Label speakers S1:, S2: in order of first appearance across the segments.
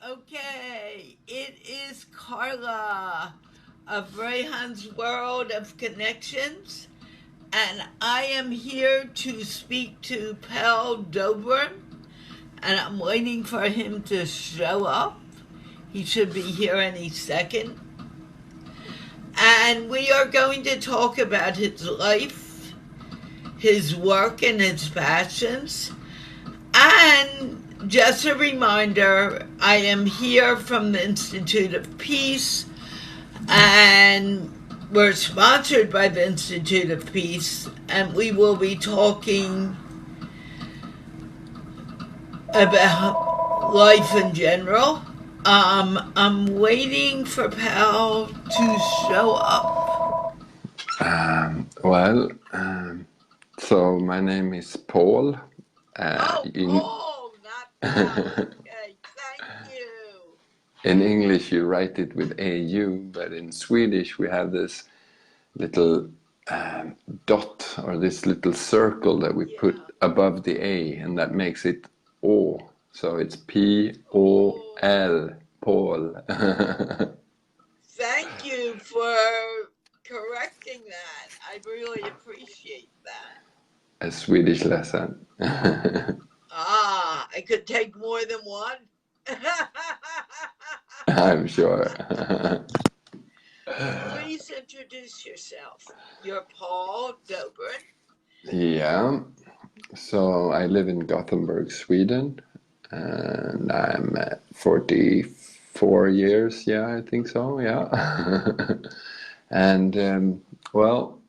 S1: Okay, it is Carla of Rayhan's World of Connections, and I am here to speak to Pal Dobrin, and I'm waiting for him to show up. He should be here any second. And we are going to talk about his life, his work, and his passions. And just a reminder, I am here from the Institute of Peace, and we're sponsored by the Institute of Peace, and we will be talking about life in general. I'm waiting for Pal to show up.
S2: Well, so my name is Paul.
S1: Oh,
S2: In
S1: Paul, not Pal. Okay, thank you.
S2: in English, you write it with AU, but in Swedish, we have this little dot or this little circle that we put
S1: Yeah.
S2: above the A, and that makes it O. So it's P-O-L,
S1: Oh,
S2: Paul.
S1: thank you for correcting that. I really appreciate that.
S2: A Swedish lesson.
S1: Ah, I could take more than one.
S2: I'm sure.
S1: Please introduce yourself. You're Paul Dobrin.
S2: Yeah. So I live in Gothenburg, Sweden, and I'm 44 years. Yeah, I think so. Yeah. And well,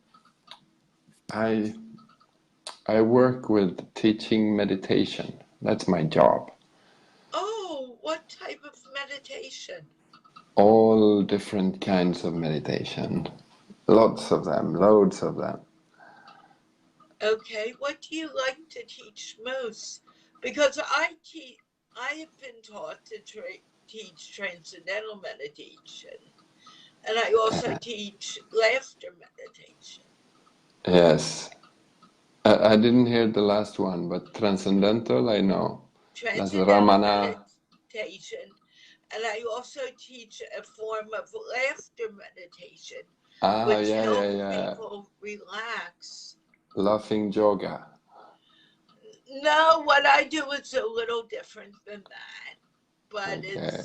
S2: I I work with teaching meditation. That's my job.
S1: Oh, what type of meditation?
S2: All different kinds of meditation. Lots of them, loads of them.
S1: Okay, what do you like to teach most? Because I have been taught to teach transcendental meditation, and I also teach laughter meditation.
S2: Yes. I didn't hear the last one, but transcendental, I know. That's
S1: Transcendental
S2: Ramana.
S1: meditation, and I also teach a form of laughter meditation,
S2: Ah,
S1: which
S2: yeah, yeah,
S1: helps
S2: yeah.
S1: people relax.
S2: Laughing yoga.
S1: No, what I do is a little different than that, but
S2: Okay.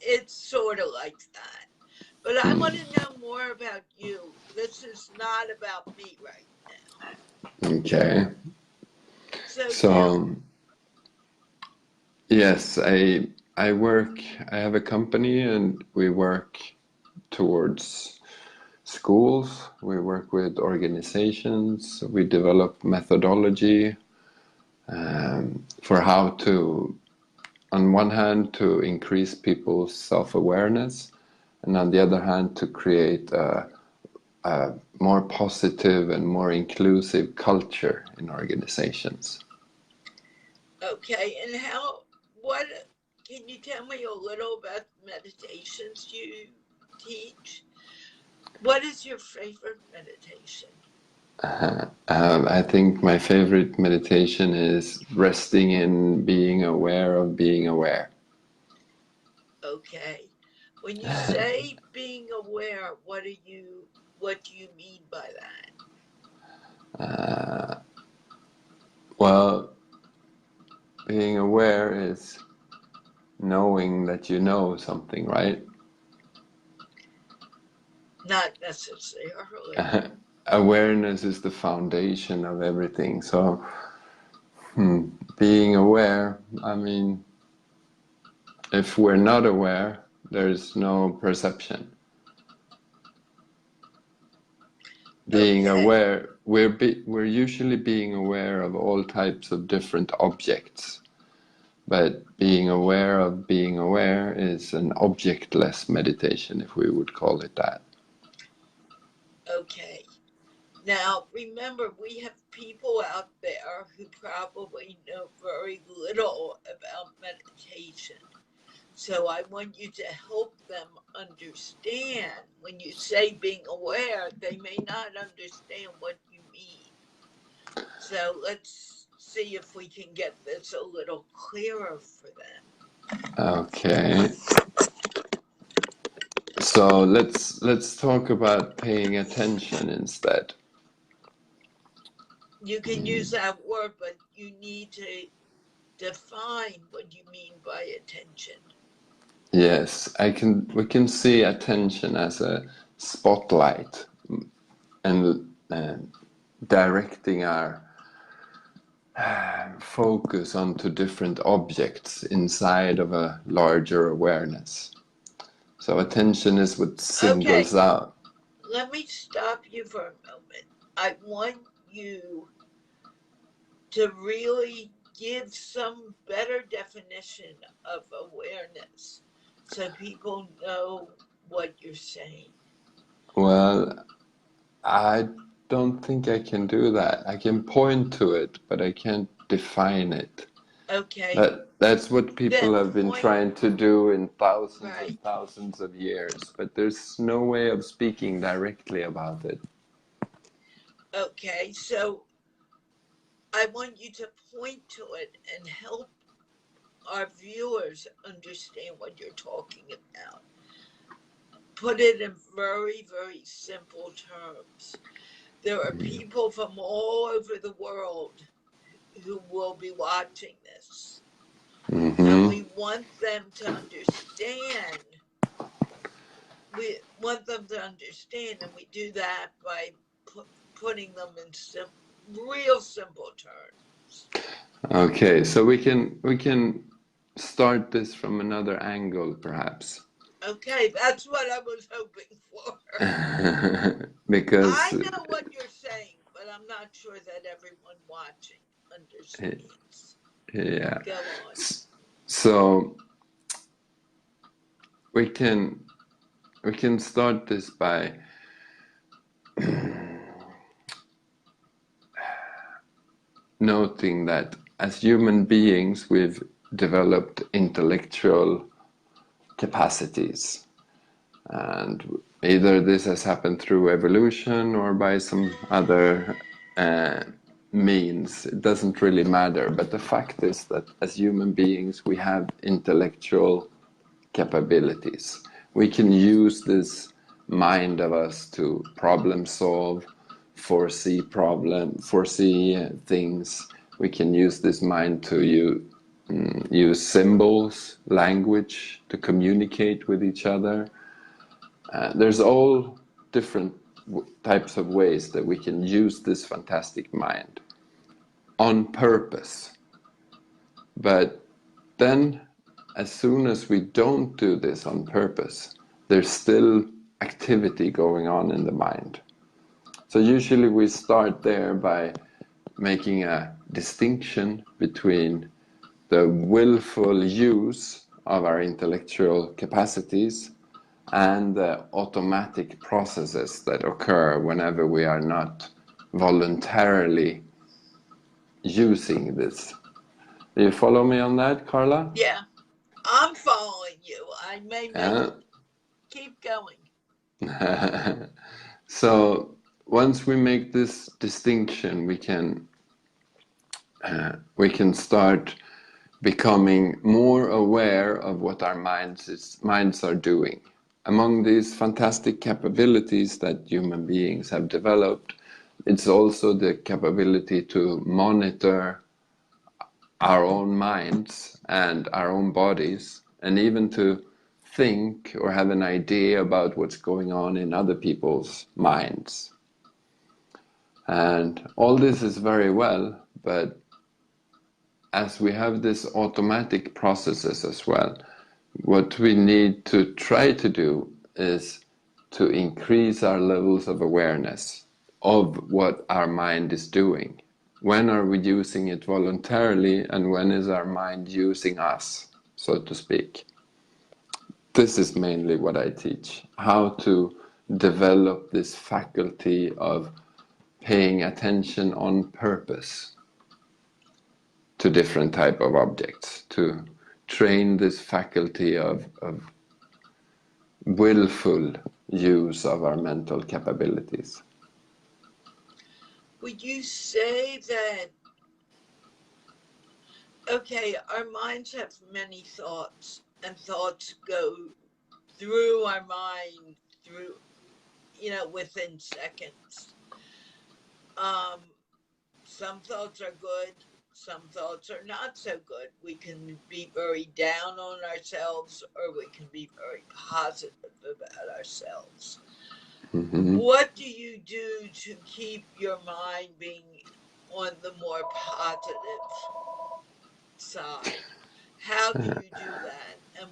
S1: it's sort of like that. But I
S2: Hmm.
S1: want to know more about you. This is not about me right now.
S2: Okay.
S1: So tell
S2: So, yes, I work, I have a company and we work towards schools. We work with organizations. We develop methodology for how to, on one hand, to increase people's self-awareness, and on the other hand, to create a more positive and more inclusive culture in organizations.
S1: okay, and what can you tell me a little about the meditations you teach? What is your favorite meditation?
S2: I think my favorite meditation is resting in being aware of being aware.
S1: Okay. When you say being aware, what do you mean by that?
S2: Well, being aware is knowing that you know something, right?
S1: Not necessarily.
S2: Awareness is the foundation of everything. So, being aware, I mean, if we're not aware, there's no perception. Being
S1: Okay.
S2: aware, we're usually being aware of all types of different objects, but being aware of being aware is an objectless meditation, if we would call it that.
S1: Okay. Now, remember, we have people out there who probably know very little about meditation. So I want you to help them understand. When you say being aware, they may not understand what you mean. So let's see if we can get this a little clearer for them.
S2: Okay. So let's talk about paying attention instead.
S1: You can use that word, but you need to define what you mean by attention.
S2: Yes, we can see attention as a spotlight and directing our focus onto different objects inside of a larger awareness. So attention is what singles out.
S1: Let me stop you for a moment. I want you to really give some better definition of awareness so people know what you're saying.
S2: Well, I don't think I can do that. I can point to it, but I can't define it.
S1: Okay.
S2: That's what people have been
S1: point,
S2: trying to do in thousands
S1: right.
S2: and thousands of years, but there's no way of speaking directly about it.
S1: Okay, so I want you to point to it and help our viewers understand what you're talking about. Put it in very, very simple terms. There are people from all over the world who will be watching this.
S2: Mm-hmm.
S1: And we want them to understand. We want them to understand, and we do that by putting them in real simple terms.
S2: Okay, so we can start this from another angle, perhaps.
S1: Okay, that's what I was hoping
S2: for. Because
S1: I know what you're saying, but I'm not sure that everyone watching understands.
S2: Yeah.
S1: Go on.
S2: So we can start this by noting that as human beings we've developed intellectual capacities, and either this has happened through evolution or by some other means. It doesn't really matter, but the fact is that as human beings we have intellectual capabilities. We can use this mind of us to problem solve, foresee things. We can use this mind to use symbols, language to communicate with each other. There's all different types of ways that we can use this fantastic mind on purpose. But then as soon as we don't do this on purpose, there's still activity going on in the mind. So usually we start there by making a distinction between the willful use of our intellectual capacities and the automatic processes that occur whenever we are not voluntarily using this. Do you follow me on that, Carla?
S1: Yeah, I'm following you. I may keep going.
S2: So once we make this distinction, we can start becoming more aware of what our minds are doing. Among these fantastic capabilities that human beings have developed, it's also the capability to monitor our own minds and our own bodies, and even to think or have an idea about what's going on in other people's minds. And all this is very well, but as we have this automatic processes as well, what we need to try to do is to increase our levels of awareness of what our mind is doing. When are we using it voluntarily, and when is our mind using us, so to speak? This is mainly what I teach, how to develop this faculty of paying attention on purpose to different type of objects, to train this faculty of willful use of our mental capabilities.
S1: Would you say that Okay, our minds have many thoughts, and thoughts go through our mind through, within seconds. Um, some thoughts are good, some thoughts are not so good. We can be very down on ourselves, or we can be very positive about ourselves.
S2: Hmm.
S1: What do you do to keep your mind being on the more positive side? How do you do that? And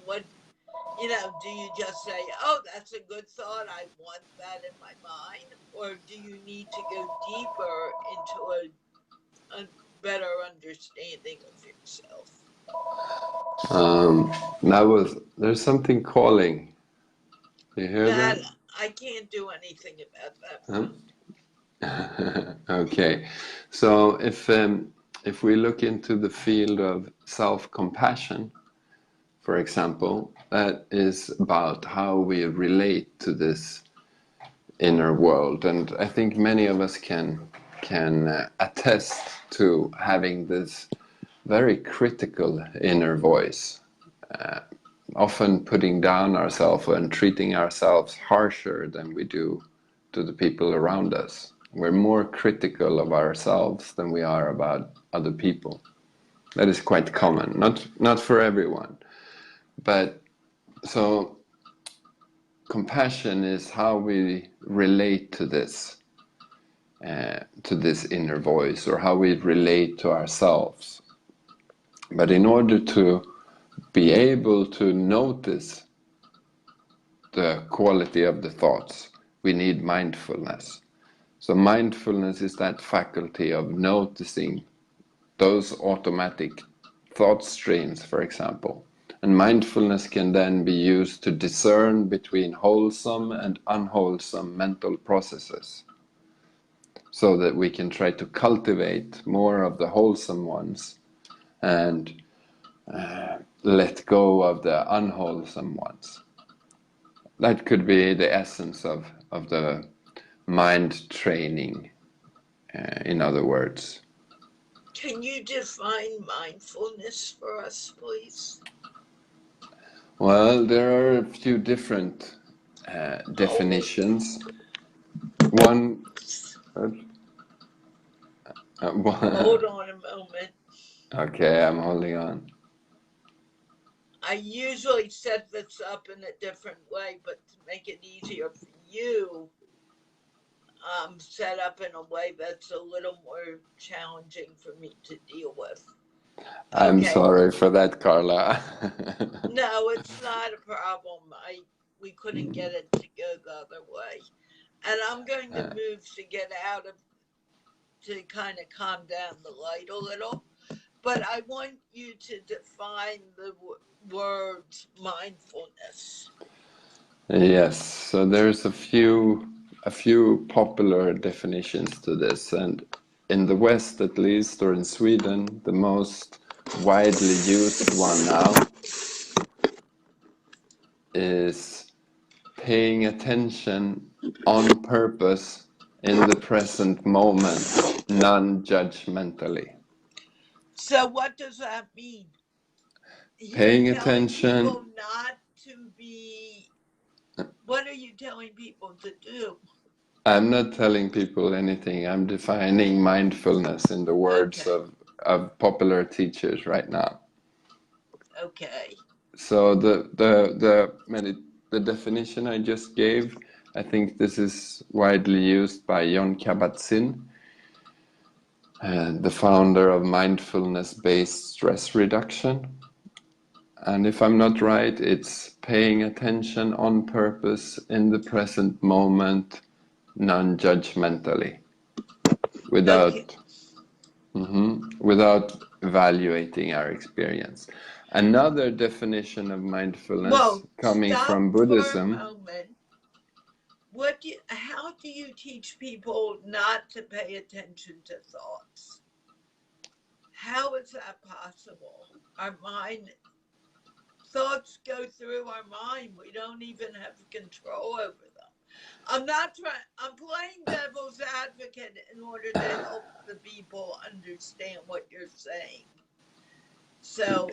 S1: do you just say, oh, that's a good thought, I want that in my mind? Or do you need to go deeper into a better understanding of yourself?
S2: Um, there's something calling. You hear
S1: That
S2: that?
S1: I can't do anything about that
S2: Huh?
S1: phone.
S2: Okay, so if we look into the field of self-compassion, for example, that is about how we relate to this inner world, and I think many of us can attest to having this very critical inner voice, often putting down ourselves and treating ourselves harsher than we do to the people around us. We're more critical of ourselves than we are about other people. That is quite
S1: Right.
S2: common, not for everyone, but so compassion is how we relate to this inner voice, or how we relate to ourselves. But in order to be able to notice the quality of the thoughts, we need mindfulness. So mindfulness is that faculty of noticing those automatic thought streams, for example. And mindfulness can then be used to discern between wholesome and unwholesome mental processes, so that we can try to cultivate more of the wholesome ones and let go of the unwholesome ones. That could be the essence of the mind training, in other words.
S1: Can you define mindfulness for us, please?
S2: Well, there are a few different
S1: Oh,
S2: definitions. One,
S1: hold on a moment.
S2: okay, I'm holding on.
S1: I usually set this up in a different way, but to make it easier for you, set up in a way that's a little more challenging for me to deal with.
S2: I'm
S1: Okay.
S2: sorry for that, Carla.
S1: No, it's not a problem. We couldn't get it to go the other way. And I'm going to move to get out of to kind of calm down the light a little. But I want you to define the words mindfulness.
S2: Yes, so there's a few popular definitions to this, and in the West at least, or in Sweden, the most widely used one now is paying attention on purpose in the present moment, non-judgmentally.
S1: So, what does that mean? You're
S2: Paying
S1: telling
S2: attention,
S1: people not to be. What are you telling people to do?
S2: I'm not telling people anything, I'm defining mindfulness in the words
S1: Okay.
S2: of popular teachers right now.
S1: Okay.
S2: So the definition I just gave, I think this is widely used by Jon Kabat-Zinn, the founder of mindfulness-based stress reduction. And if I'm not right, it's paying attention on purpose in the present moment, non-judgmentally,
S1: Okay.
S2: without without evaluating our experience. Another definition of mindfulness
S1: Well,
S2: coming
S1: stop
S2: from
S1: for a
S2: Buddhism.
S1: moment. How do you teach people not to pay attention to thoughts? How is that possible? Our mind, thoughts go through our mind. We don't even have control over them. I'm not trying, I'm playing devil's advocate in order to help the people understand what you're saying. So,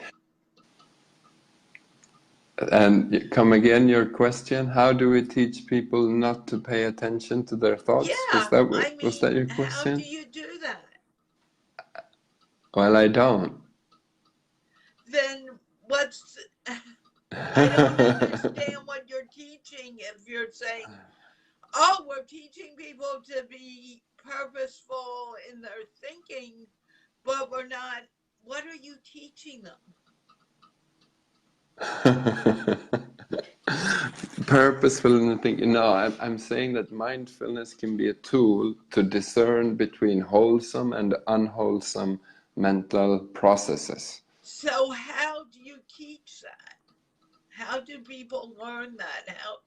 S2: And come again, your question, how do we teach people not to pay attention to their thoughts?
S1: yeah, I
S2: Was
S1: mean,
S2: that your
S1: how do
S2: question?
S1: you do that?
S2: Well, I don't.
S1: Then what's, I don't understand what you're teaching if you're saying, oh, we're teaching people to be purposeful in their thinking, but we're not. What are you teaching them?
S2: Purposeful in thinking. No, I'm saying that mindfulness can be a tool to discern between wholesome and unwholesome mental processes.
S1: So, how do you teach that? How do people learn that? How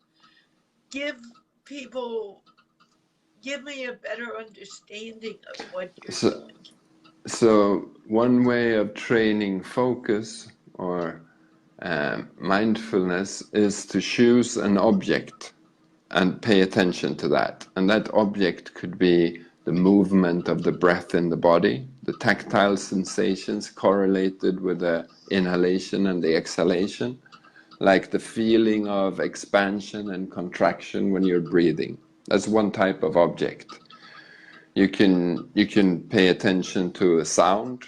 S1: give people, give me a better understanding of what you're
S2: So,
S1: doing.
S2: so one way of training focus or mindfulness is to choose an object and pay attention to that. And that object could be the movement of the breath in the body, the tactile sensations correlated with the inhalation and the exhalation, like the feeling of expansion and contraction when you're breathing. That's one type of object. You can pay attention to a sound.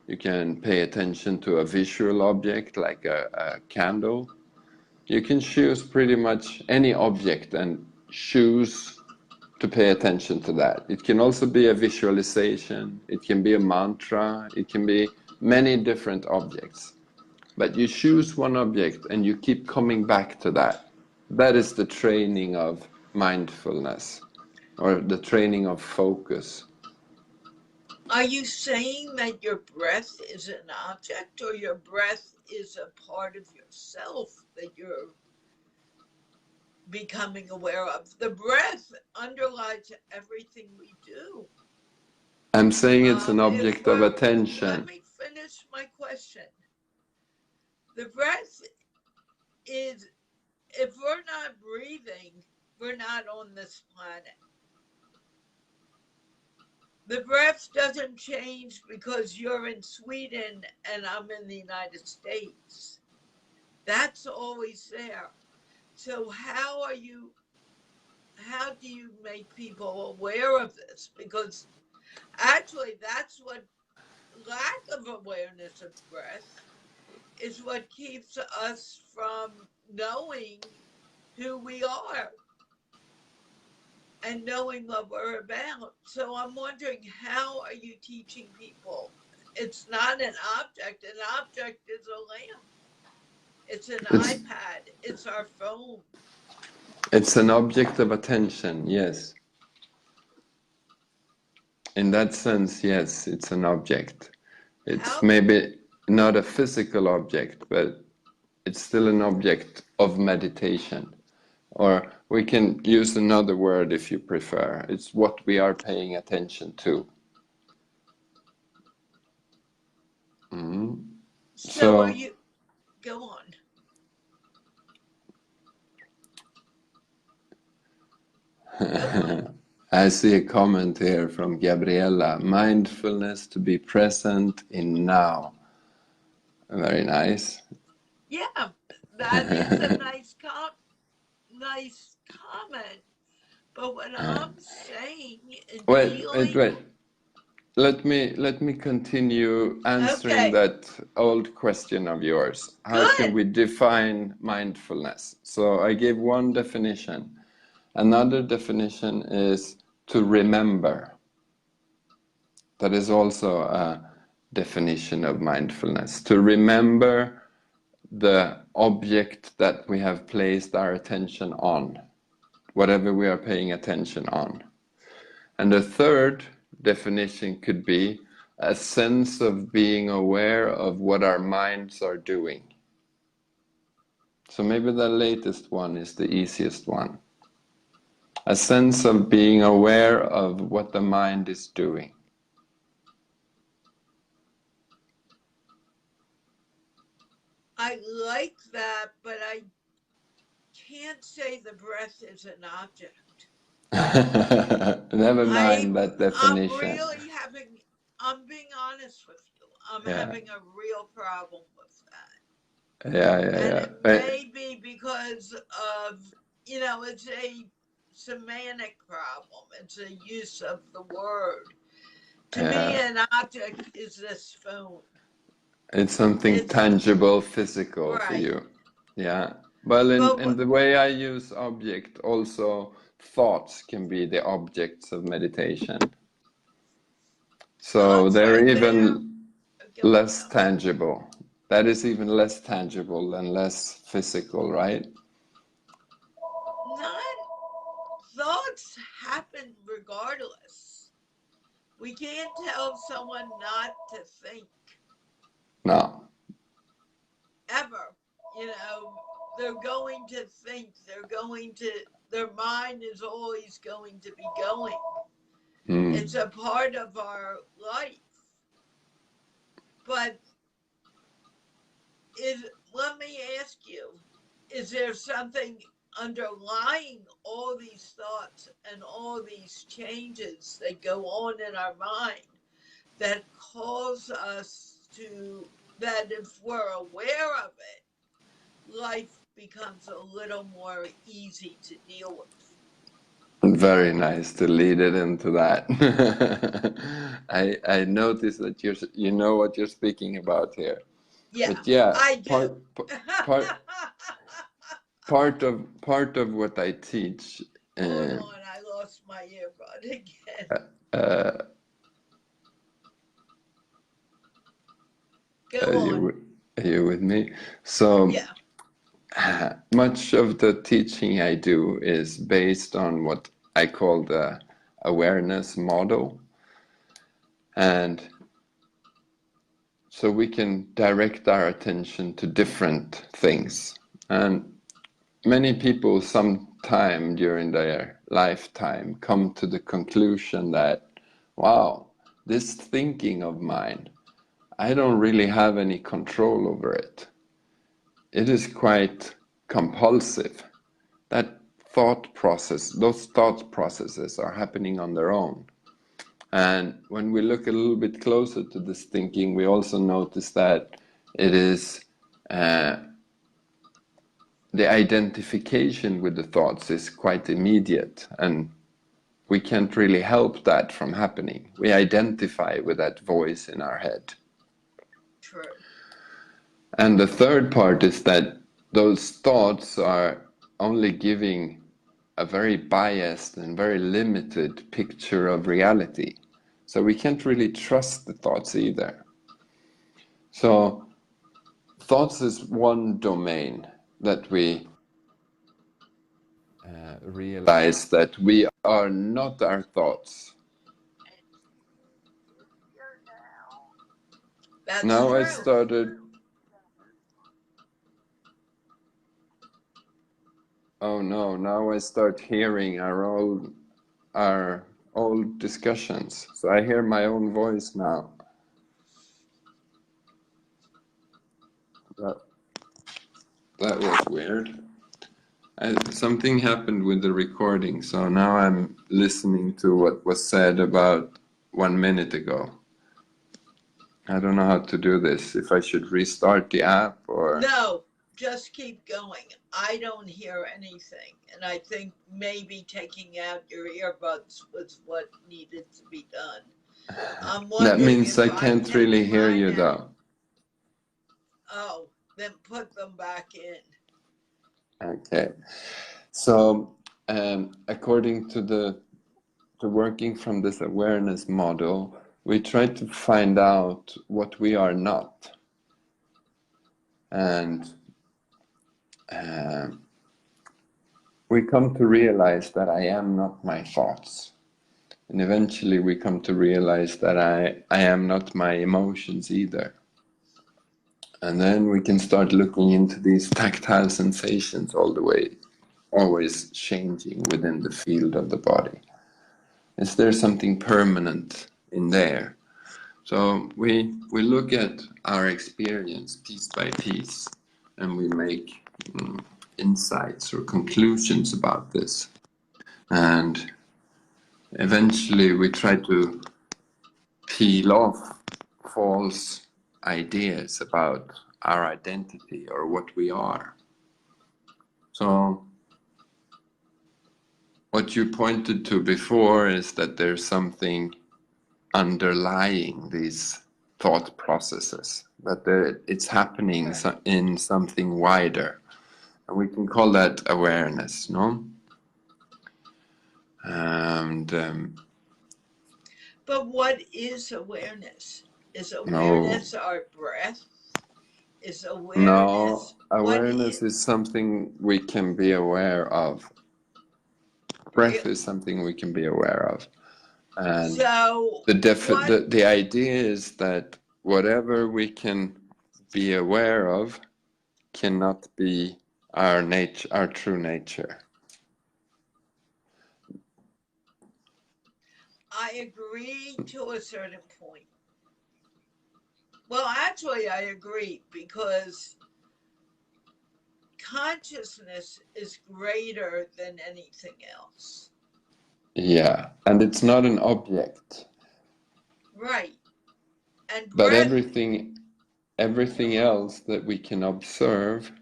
S2: You can pay attention to a visual object like a candle. You can choose pretty much any object and choose to pay attention to that. It can also be a visualization, it can be a mantra, it can be many different objects. But you choose one object and you keep coming back to that. That is the training of mindfulness or the training of focus.
S1: Are you saying that your breath is an object or your breath is a part of yourself that you're becoming aware of? The breath underlies everything we do.
S2: I'm saying it's an
S1: If
S2: object of
S1: we're, let
S2: attention.
S1: me finish my question. The breath is, if we're not breathing, we're not on this planet. The breath doesn't change because you're in Sweden and I'm in the United States. That's always there. So how do you make people aware of this? Because actually that's what lack of awareness of breath is what keeps us from knowing who we are and knowing what we're about. So I'm wondering, how are you teaching people? It's not an object. An object is a lamp. It's an
S2: It's
S1: iPad. It's our phone.
S2: it's an object of attention, yes. In that sense, yes, it's an object. It's
S1: How
S2: maybe not a physical object, but it's still an object of meditation. Or we can use another word if you prefer. It's what we are paying attention to.
S1: so are
S2: So
S1: you go on. Go on.
S2: I see a comment here from Gabriella. Mindfulness to be present in now. Very nice.
S1: Yeah, that is a nice comment. But what I'm saying in
S2: Wait,
S1: dealing,
S2: wait. Let me continue answering
S1: okay,
S2: that old question of yours. How can
S1: good.
S2: we define mindfulness? So I gave one definition. Another definition is to remember. That is also a definition of mindfulness. To remember the object that we have placed our attention on, whatever we are paying attention on. And the third definition could be a sense of being aware of what our minds are doing. So maybe the latest one is the easiest one. A sense of being aware of what the mind is doing.
S1: I like that, but I can't say the breath is an object.
S2: Never
S1: I
S2: mind that
S1: I'm
S2: definition.
S1: really having I'm being honest with you. I'm
S2: Yeah.
S1: having a real problem with that.
S2: Yeah, yeah,
S1: And
S2: yeah.
S1: it may be because of, it's a semantic problem. It's a use of the word. To me,
S2: Yeah.
S1: an object is this phone.
S2: It's something
S1: It's
S2: tangible, physical for
S1: right.
S2: you. Yeah. Well,
S1: But
S2: in the way I use object, also thoughts can be the objects of meditation. So
S1: thoughts
S2: they're
S1: right there.
S2: even
S1: Go on
S2: less
S1: now.
S2: tangible. That is even less tangible and less physical, right?
S1: Not thoughts happen regardless. We can't tell someone not to think
S2: No.
S1: ever. They're going to think. Their mind is always going to be going.
S2: Mm.
S1: It's a part of our life. But let me ask you, is there something underlying all these thoughts and all these changes that go on in our mind that cause us that if we're aware of it, life becomes a little more easy to deal with?
S2: Very nice to lead it into that. I notice that you know what you're speaking about here.
S1: Yeah,
S2: But yeah,
S1: I do.
S2: part part of what I teach.
S1: Hold on, I lost my earbud again.
S2: Uh,
S1: Go on.
S2: are you with me? So
S1: Yeah.
S2: much of the teaching I do is based on what I call the awareness model, and so we can direct our attention to different things. And many people sometime during their lifetime come to the conclusion that, wow, this thinking of mine, I don't really have any control over it. It is quite compulsive. That those thought processes are happening on their own. And when we look a little bit closer to this thinking, we also notice that it is the identification with the thoughts is quite immediate, and we can't really help that from happening. We identify with that voice in our head.
S1: True.
S2: And the third part is that those thoughts are only giving a very biased and very limited picture of reality. So we can't really trust the thoughts either. So thoughts is one domain that we realize that we are not our thoughts.
S1: That's
S2: Now I
S1: true.
S2: started. Oh no! Now I start hearing our old discussions. So I hear my own voice now. That that was weird. Something happened with the recording, so now I'm listening to what was said about 1 minute ago. I don't know how to do this. If I should restart the app or...
S1: No, just keep going. I don't hear anything. And I think maybe taking out your earbuds was what needed to be done. I'm
S2: That
S1: wondering
S2: means
S1: if
S2: I
S1: I
S2: can't
S1: take
S2: really hear
S1: mine
S2: you
S1: out.
S2: though.
S1: Oh, then put them back in.
S2: Okay. So, according to the working from this awareness model, we try to find out what we are not. And we come to realize that I am not my thoughts. And eventually we come to realize that I am not my emotions either. And then we can start looking into these tactile sensations all the way, always changing within the field of the body. Is there something permanent in there? So we look at our experience piece by piece, and we make insights or conclusions about this. And eventually we try to peel off false ideas about our identity or what we are. So what you pointed to before is that there's something underlying these thought processes, that it's happening in something wider. And we can call that awareness, no? And
S1: But what is awareness? Is
S2: no,
S1: awareness our breath? Is
S2: no,
S1: awareness what
S2: awareness
S1: is
S2: is something we can be aware of. Breath is something we can be aware of. And
S1: so what
S2: the idea is that whatever we can be aware of cannot be our nature, our true nature.
S1: I agree to a certain point. Well, actually, I agree because consciousness is greater than anything else.
S2: Yeah, and it's not an object.
S1: Right. And
S2: But
S1: breath,
S2: everything else that we can observe,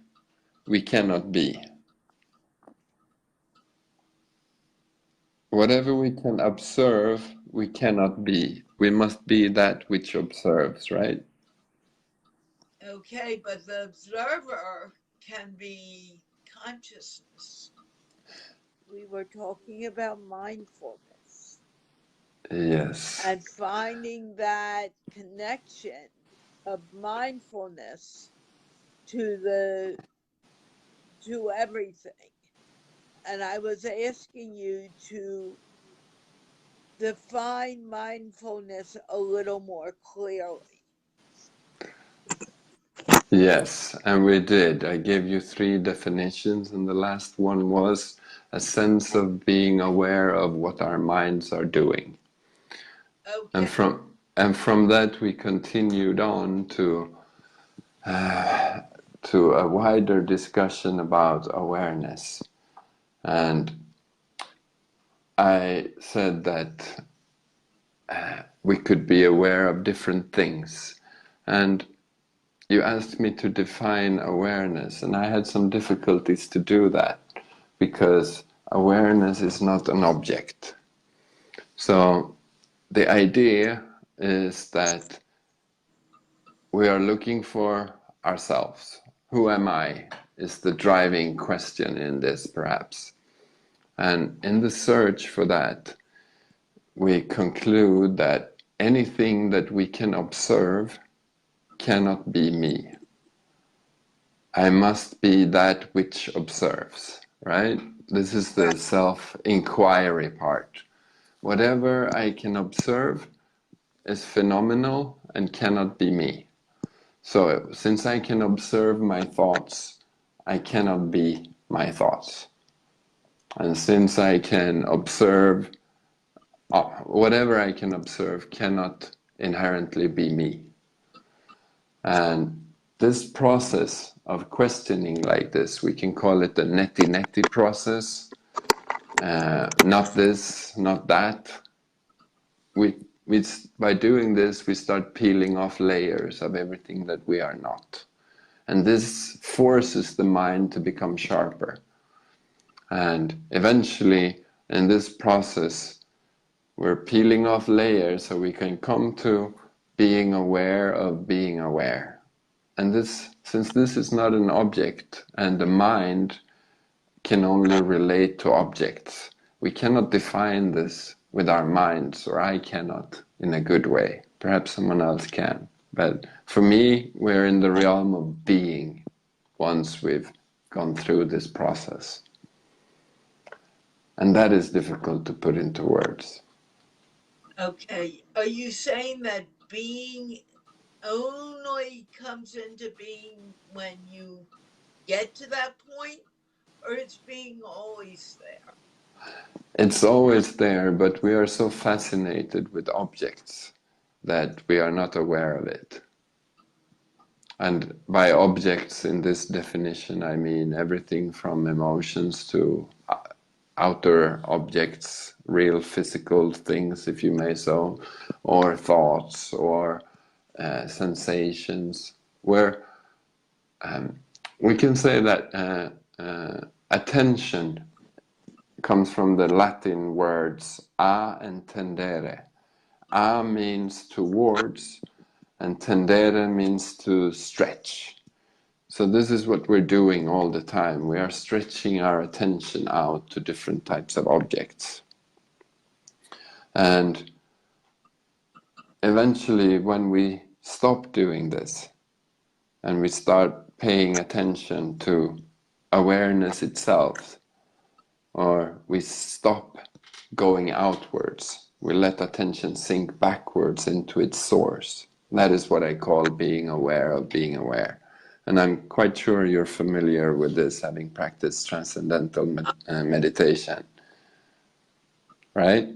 S2: we cannot be. Whatever we can observe, we cannot be. We must be that which observes, right?
S1: okay, but the observer can be consciousness. We were talking about mindfulness
S2: Yes.
S1: and finding that connection of mindfulness to everything. And I was asking you to define mindfulness a little more clearly.
S2: Yes, and we did. I gave you 3 definitions, and the last one was a sense of being aware of what our minds are doing. And
S1: Okay.
S2: from that we continued on to a wider discussion about awareness. And I said that we could be aware of different things. And you asked me to define awareness, and I had some difficulties to do that because awareness is not an object. So the idea is that we are looking for ourselves. Who am I? Is the driving question in this, perhaps. And in the search for that, we conclude that anything that we can observe cannot be me. I must be that which observes, right? This is the self-inquiry part. Whatever I can observe is phenomenal and cannot be me. So since I can observe my thoughts, I cannot be my thoughts. And since I can observe, whatever I can observe cannot inherently be me. And this process of questioning like this, we can call it the neti-neti process. Not this, not that. We, by doing this, we start peeling off layers of everything that we are not. And this forces the mind to become sharper. And eventually, in this process, we're peeling off layers so we can come to being aware of being aware. And this, since this is not an object and the mind can only relate to objects, we cannot define this with our minds, or I cannot in a good way. Perhaps someone else can. But for me, we're in the realm of being once we've gone through this process. And that is difficult to put into words.
S1: Okay. Are you saying that being only comes into being when you get to that point, or it's being always there?
S2: It's always there, but we are so fascinated with objects that we are not aware of it. And by objects in this definition, I mean everything from emotions to outer objects, real physical things, if you may so, or thoughts, or sensations, where we can say that attention comes from the Latin words a and tendere. A means towards, and tendere means to stretch. So this is what we're doing all the time. We are stretching our attention out to different types of objects. And eventually, when we stop doing this and we start paying attention to awareness itself, or we stop going outwards, we let attention sink backwards into its source. That is what I call being aware of being aware. And I'm quite sure you're familiar with this, having practiced transcendental meditation, right?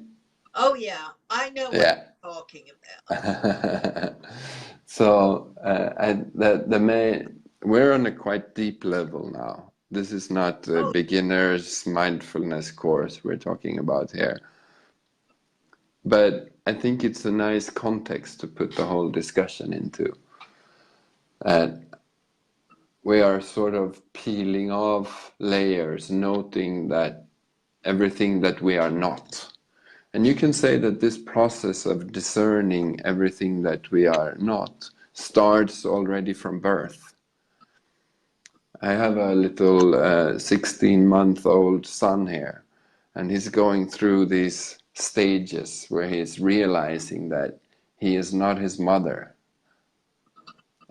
S1: Oh yeah, I know what
S2: Yeah.
S1: you're talking about.
S2: So we're on a quite deep level now. This is not a beginner's mindfulness course we're talking about here. But I think it's a nice context to put the whole discussion into. We are sort of peeling off layers, noting that everything that we are not. And you can say that this process of discerning everything that we are not starts already from birth. I have a little 16-month-old son here, and he's going through these stages where he's realizing that he is not his mother.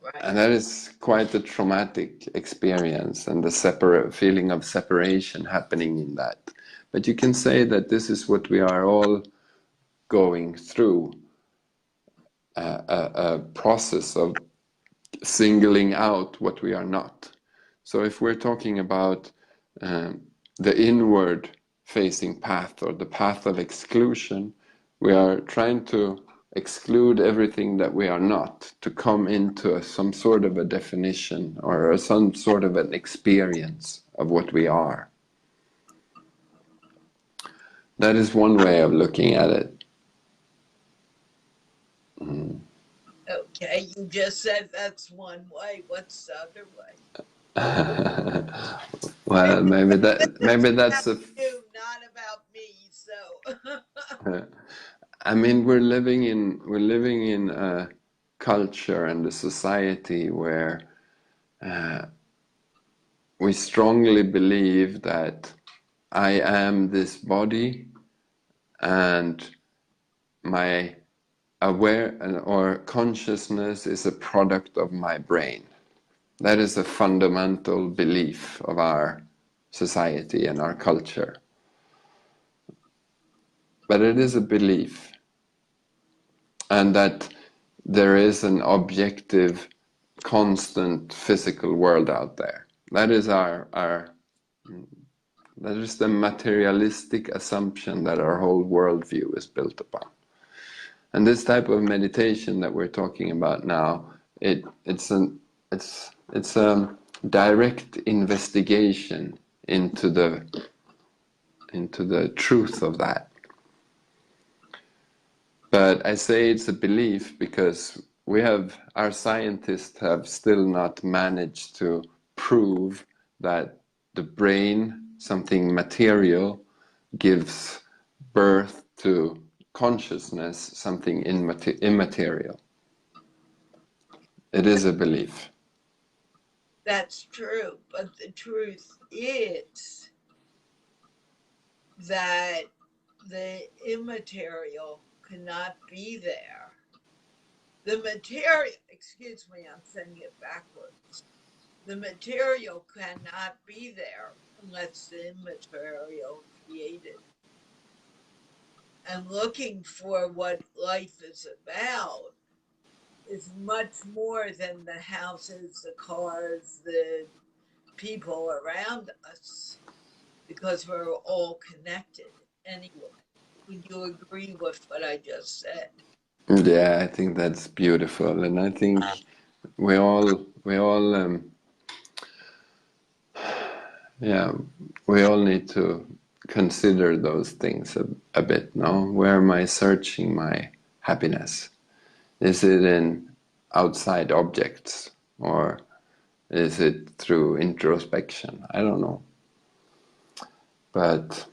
S1: Right.
S2: And that is quite a traumatic experience, and the feeling of separation happening in that. But you can say that this is what we are all going through, a process of singling out what we are not. So if we're talking about the inward facing path, or the path of exclusion, we are trying to exclude everything that we are not, to come into some sort of a definition or some sort of an experience of what we are. That is one way of looking at it.
S1: Okay, you just said that's one way. What's the other way?
S2: Well, maybe that's a.
S1: You, not about me. So.
S2: I mean, we're living in a culture and a society where we strongly believe that I am this body, and my or consciousness is a product of my brain. That is a fundamental belief of our society and our culture. But it is a belief, and that there is an objective, constant physical world out there. That is that is the materialistic assumption that our whole worldview is built upon. And this type of meditation that we're talking about now, it's a direct investigation into the truth of that. But I say it's a belief because our scientists have still not managed to prove that the brain, something material, gives birth to consciousness, something immaterial. It is a belief.
S1: That's true, but the truth is that the immaterial cannot be there. The material, excuse me, I'm saying it backwards. The material cannot be there unless the immaterial created. And looking for what life is about is much more than the houses, the cars, the people around us, because we're all connected anyway. Would you agree with what I just said?
S2: Yeah, I think that's beautiful, and I think we all need to consider those things a bit. No, where am I searching my happiness? Is it in outside objects, or is it through introspection? I don't know. But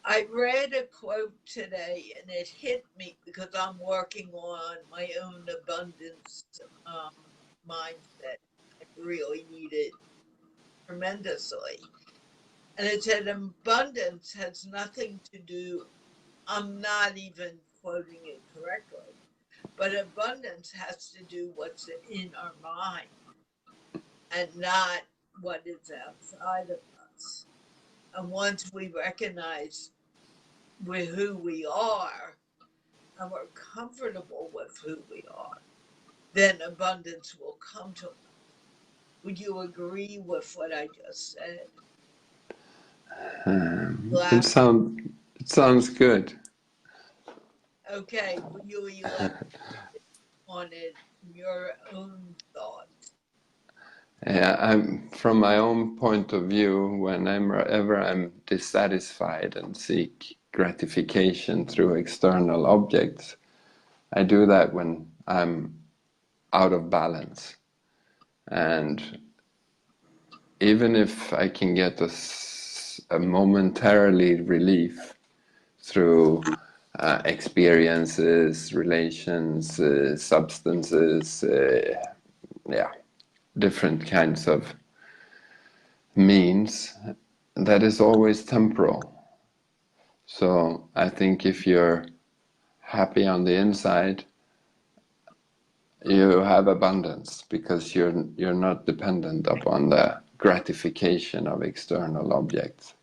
S1: I read a quote today and it hit me because I'm working on my own abundance mindset. I really need it tremendously. And it said abundance has nothing to do, I'm not even quoting it correctly, but abundance has to do what's in our mind and not what is outside of us. And once we recognize with who we are and we're comfortable with who we are, then abundance will come to us. Would you agree with what I just said?
S2: it sounds good.
S1: Okay, will you elaborate on it, your own thoughts?
S2: Yeah, from my own point of view, whenever I'm dissatisfied and seek gratification through external objects, I do that when I'm out of balance. And even if I can get a momentarily relief through experiences, relations, substances, yeah, different kinds of means, that is always temporal. So I think if you're happy on the inside, you have abundance because you're not dependent upon the gratification of external objects.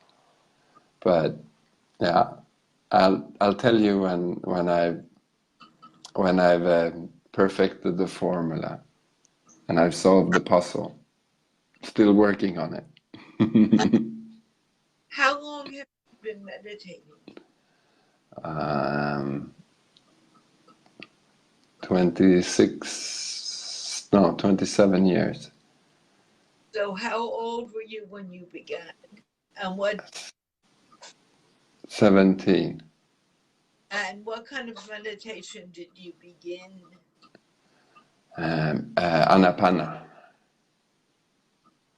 S2: But yeah, I'll tell you when I've perfected the formula and I've solved the puzzle. Still working on it.
S1: How long have you been meditating?
S2: 27 years.
S1: So how old were you when you began? And what
S2: 17.
S1: kind of meditation did you begin?
S2: Anapana.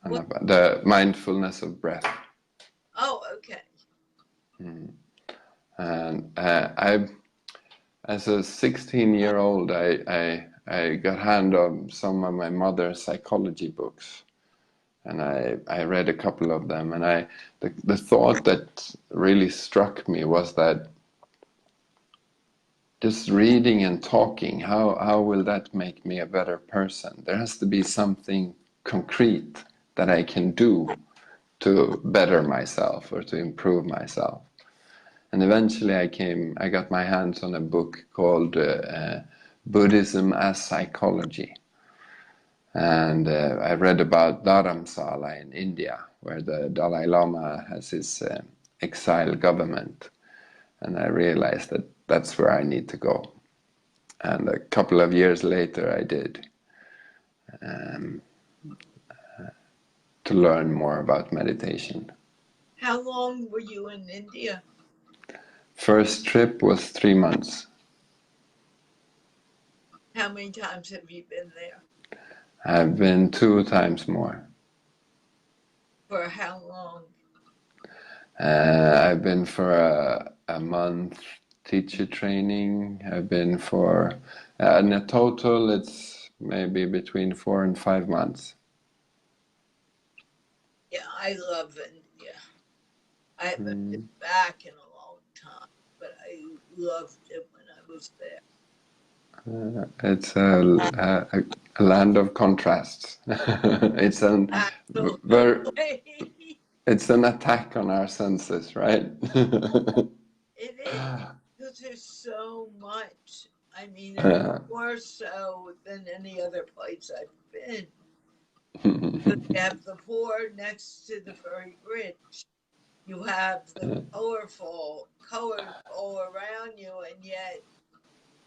S2: The mindfulness of breath.
S1: Oh, okay.
S2: And as a 16-year-old, I got hand of some of my mother's psychology books, and I read a couple of them, and the thought that really struck me was that just reading and talking, how will that make me a better person? There has to be something concrete that I can do to better myself or to improve myself. And eventually I got my hands on a book called Buddhism as Psychology. And I read about Dharamsala in India, where the Dalai Lama has his exile government. And I realized that that's where I need to go. And a couple of years later I did, to learn more about meditation.
S1: How long were you in India?
S2: First trip was 3 months.
S1: How many times have you been there?
S2: I've been 2 times more.
S1: For how long?
S2: I've been for a month teacher training. I've been for, in a total, it's maybe between 4 and 5 months.
S1: Yeah, I love India. I haven't been back in a long time, but I loved it when I was there.
S2: It's a land of contrasts. It's it's an attack on our senses, right?
S1: It is, because there's so much. I mean, more so than any other place I've been. You have the poor next to the very rich. You have the colors all around you, and yet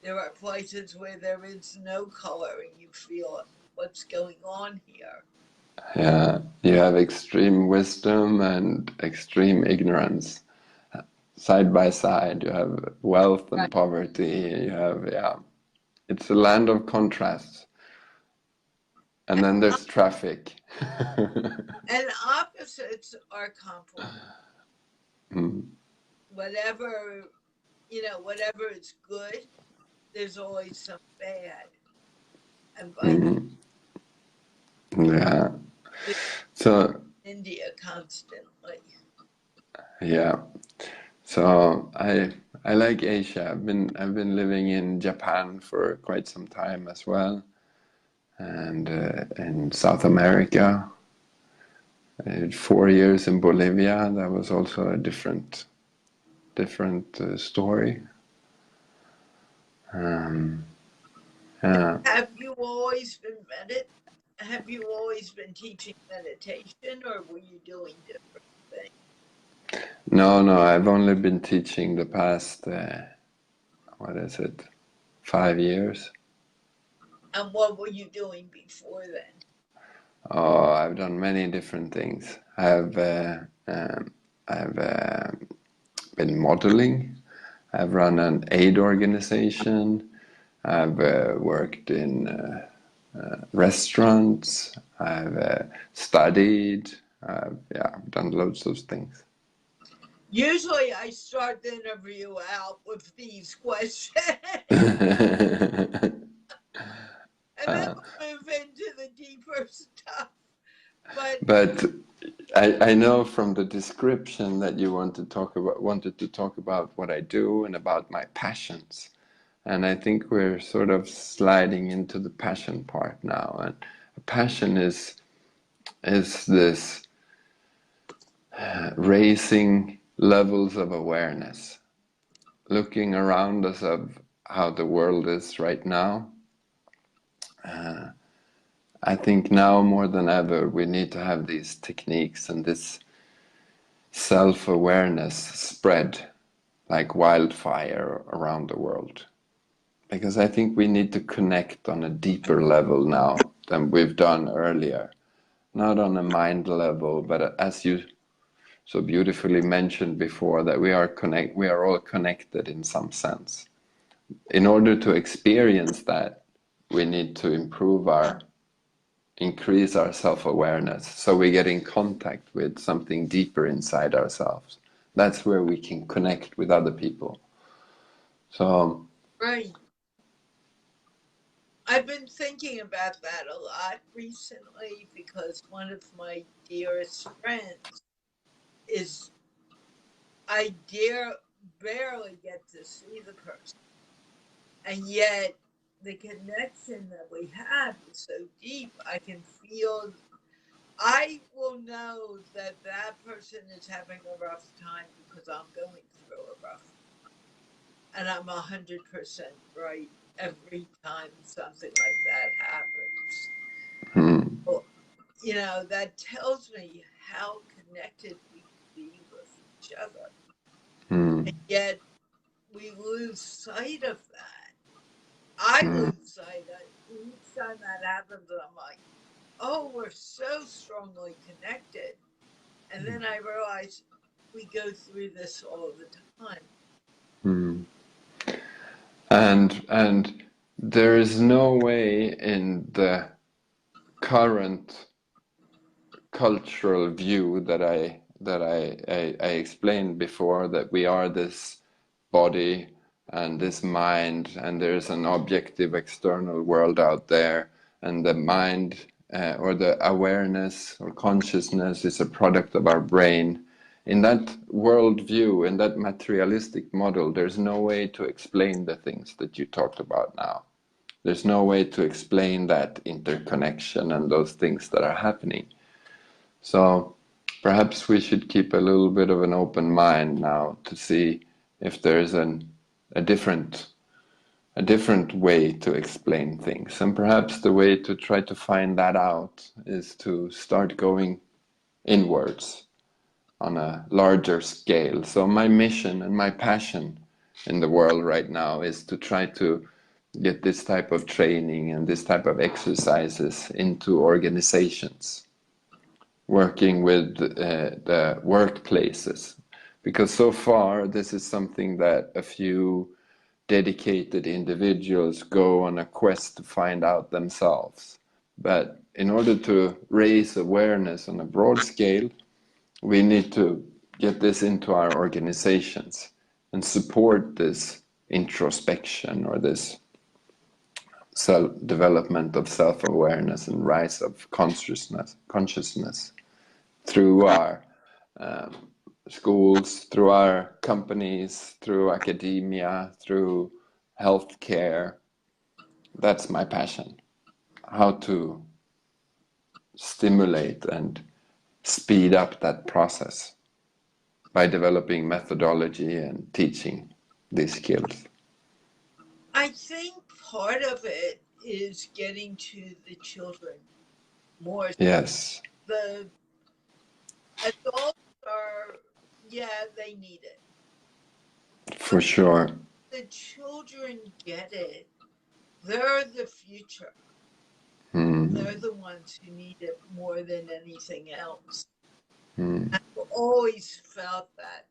S1: there are places where there is no color, and you feel what's going on here.
S2: Yeah, you have extreme wisdom and extreme ignorance. side by side. You have wealth and
S1: Right.
S2: poverty. You have, yeah, it's a land of contrasts. And then there's traffic.
S1: And opposites are complementary.
S2: Hmm.
S1: Whatever, whatever is good, there's always some bad, and vice
S2: Hmm. Yeah.
S1: versa.
S2: So,
S1: India constantly.
S2: yeah. So I like Asia. I've been living in Japan for quite some time as well, and in South America. I did 4 years in Bolivia. That was also a different story. Um, yeah.
S1: Have you always been Have you always been teaching meditation, or were you doing different things?
S2: No, no, I've only been teaching the past, what is it, 5 years.
S1: And what were you doing before then?
S2: Oh, I've done many different things. I've been modeling. I've run an aid organization. I've worked in restaurants. I've studied. Yeah, I've done loads of things.
S1: Usually, I start the interview out with these questions, and then we'll move into the deeper stuff. But
S2: But I know from the description that you wanted to talk about what I do and about my passions. And I think we're sort of sliding into the passion part now. And passion is this raising levels of awareness, looking around us of how the world is right now. I think now more than ever we need to have these techniques and this self-awareness spread like wildfire around the world. Because I think we need to connect on a deeper level now than we've done earlier. Not on a mind level, but as you so beautifully mentioned before, that we are all connected in some sense. In order to experience that, we need to increase our self-awareness, so we get in contact with something deeper inside ourselves. That's where we can connect with other people. So,
S1: right, I've been thinking about that a lot recently because one of my dearest friends is I dare barely get to see the person, and yet the connection that we have is so deep. I can feel. I will know that that person is having a rough time because I'm going through a rough, and I'm 100% right every time something like that happens.
S2: hmm,
S1: Well, that tells me how connected we can be with each other.
S2: hmm,
S1: And yet we lose sight of that. I
S2: hmm,
S1: lose sight of each time that happens. I'm like, oh, we're so strongly connected. And then I realize we go through this all the time.
S2: hmm. And there is no way in the current cultural view that I explained before, that we are this body and this mind, and there's an objective external world out there, and the mind or the awareness or consciousness is a product of our brain. In that worldview, in that materialistic model, there's no way to explain the things that you talked about now. There's no way to explain that interconnection and those things that are happening. So perhaps we should keep a little bit of an open mind now to see if there's a different a different way to explain things. And perhaps the way to try to find that out is to start going inwards on a larger scale. So my mission and my passion in the world right now is to try to get this type of training and this type of exercises into organizations, working with the workplaces, Because so far, this is something that a few dedicated individuals go on a quest to find out themselves. But in order to raise awareness on a broad scale, we need to get this into our organizations and support this introspection or this development of self-awareness and rise of consciousness through our schools, through our companies, through academia, through healthcare. That's my passion. How to stimulate and speed up that process by developing methodology and teaching these skills.
S1: I think part of it is getting to the children more.
S2: Yes.
S1: The adults are, yeah, they need it.
S2: For sure.
S1: The children get it. They're the future. They're the ones who need it more than anything else. I've always felt that,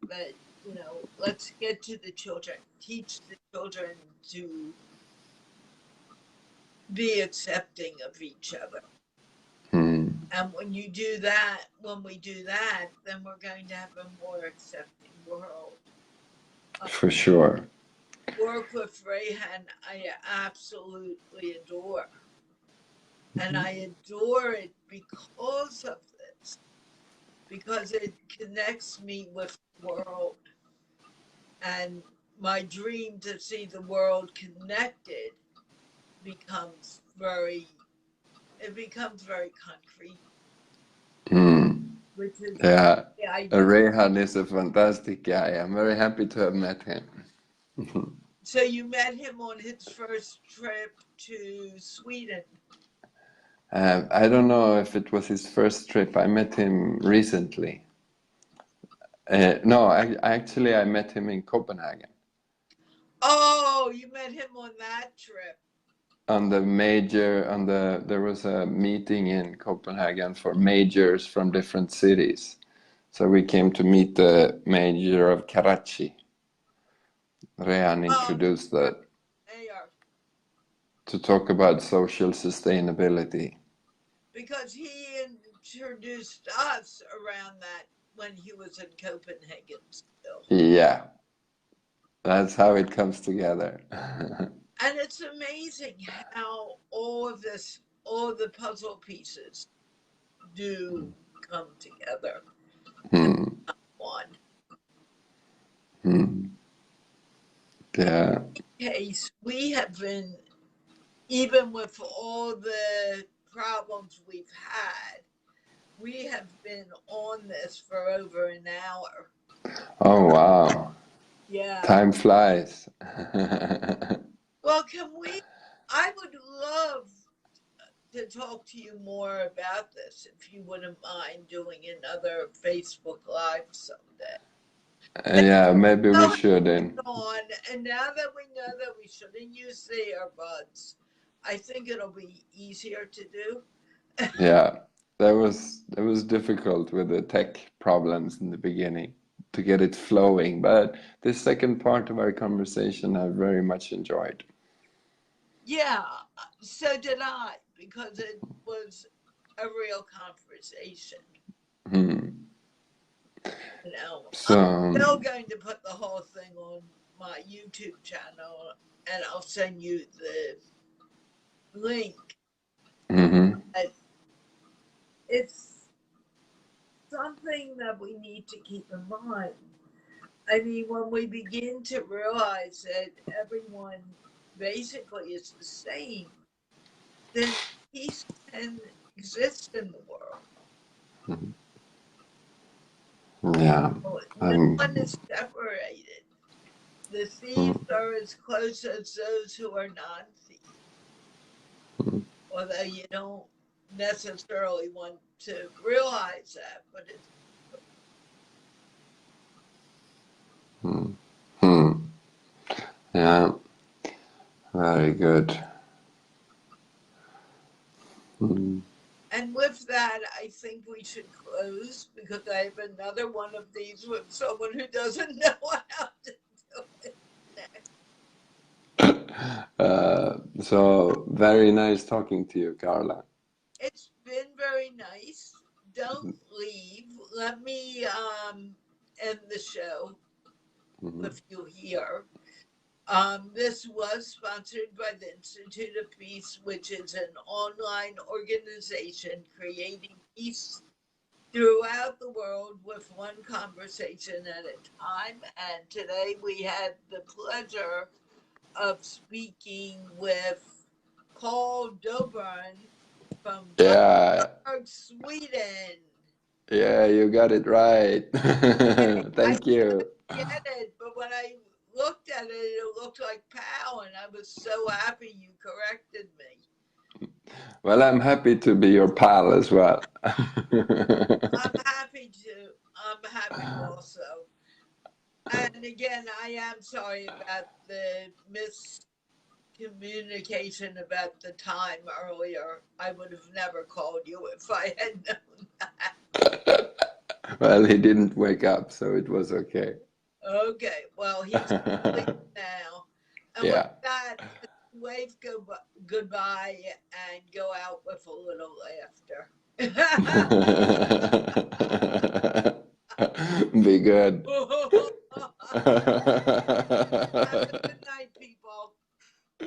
S1: let's get to the children, teach the children to be accepting of each other. And when we do that, then we're going to have a more accepting world.
S2: For sure.
S1: Work with Rehan, I absolutely adore. And I adore it because of this, because it connects me with the world. And my dream to see the world connected becomes very concrete. Which is
S2: Rehan is a fantastic guy. I'm very happy to have met him.
S1: So you met him on his first trip to Sweden?
S2: I don't know if it was his first trip. I met him recently. No, I met him in Copenhagen.
S1: Oh, you met him on that trip.
S2: There was a meeting in Copenhagen for majors from different cities. So we came to meet the mayor of Karachi. Rehan introduced that to talk about social sustainability.
S1: Because he introduced us around that when he was in Copenhagen still.
S2: Yeah, that's how it comes together.
S1: And it's amazing how all of the puzzle pieces do come together. One.
S2: Yeah.
S1: Case, we have been, even with all the problems we've had, we have been on this for over an hour.
S2: Oh, wow.
S1: Yeah.
S2: Time flies.
S1: Well, I would love to talk to you more about this if you wouldn't mind doing another Facebook Live someday.
S2: Yeah, maybe we should.
S1: And now that we know that we shouldn't use the earbuds, I think it'll be easier to do.
S2: Yeah, that was difficult with the tech problems in the beginning to get it flowing, but this second part of our conversation I very much enjoyed.
S1: Yeah, so did I, because it was a real conversation.
S2: So,
S1: I'm still going to put the whole thing on my YouTube channel, and I'll send you the link. It's something that we need to keep in mind. I mean, when we begin to realize that everyone basically is the same, then peace can exist in the world.
S2: Yeah.
S1: No one is separated. The thieves are as close as those who are non-thieves. Although you don't necessarily want to realize that, but it's
S2: Yeah, very good.
S1: And with that, I think we should close because I have another one of these with someone who doesn't know how to do it next.
S2: So very nice talking to you, Carla.
S1: It's been very nice. Don't leave. Let me end the show
S2: Mhm.
S1: with you here. This was sponsored by the Institute of Peace, which is an online organization creating peace throughout the world with one conversation at a time. And today we had the pleasure of speaking with Paul Dobrin from
S2: Yeah,
S1: Gothenburg, Sweden.
S2: yeah, you got it right.
S1: Okay, I
S2: Thank you.
S1: couldn't get it, but when I looked at it, it looked like Pal, and I was so happy you corrected me.
S2: Well, I'm happy to be your pal as well.
S1: I'm happy to. I'm happy also. And again, I am sorry about the miscommunication about the time earlier. I would have never called you if I had known that.
S2: Well, he didn't wake up, so it was okay.
S1: Okay, well, he's asleep now. And with
S2: Yeah.
S1: that, wave goodbye and go out with a little laughter.
S2: Be good.
S1: Have a good night.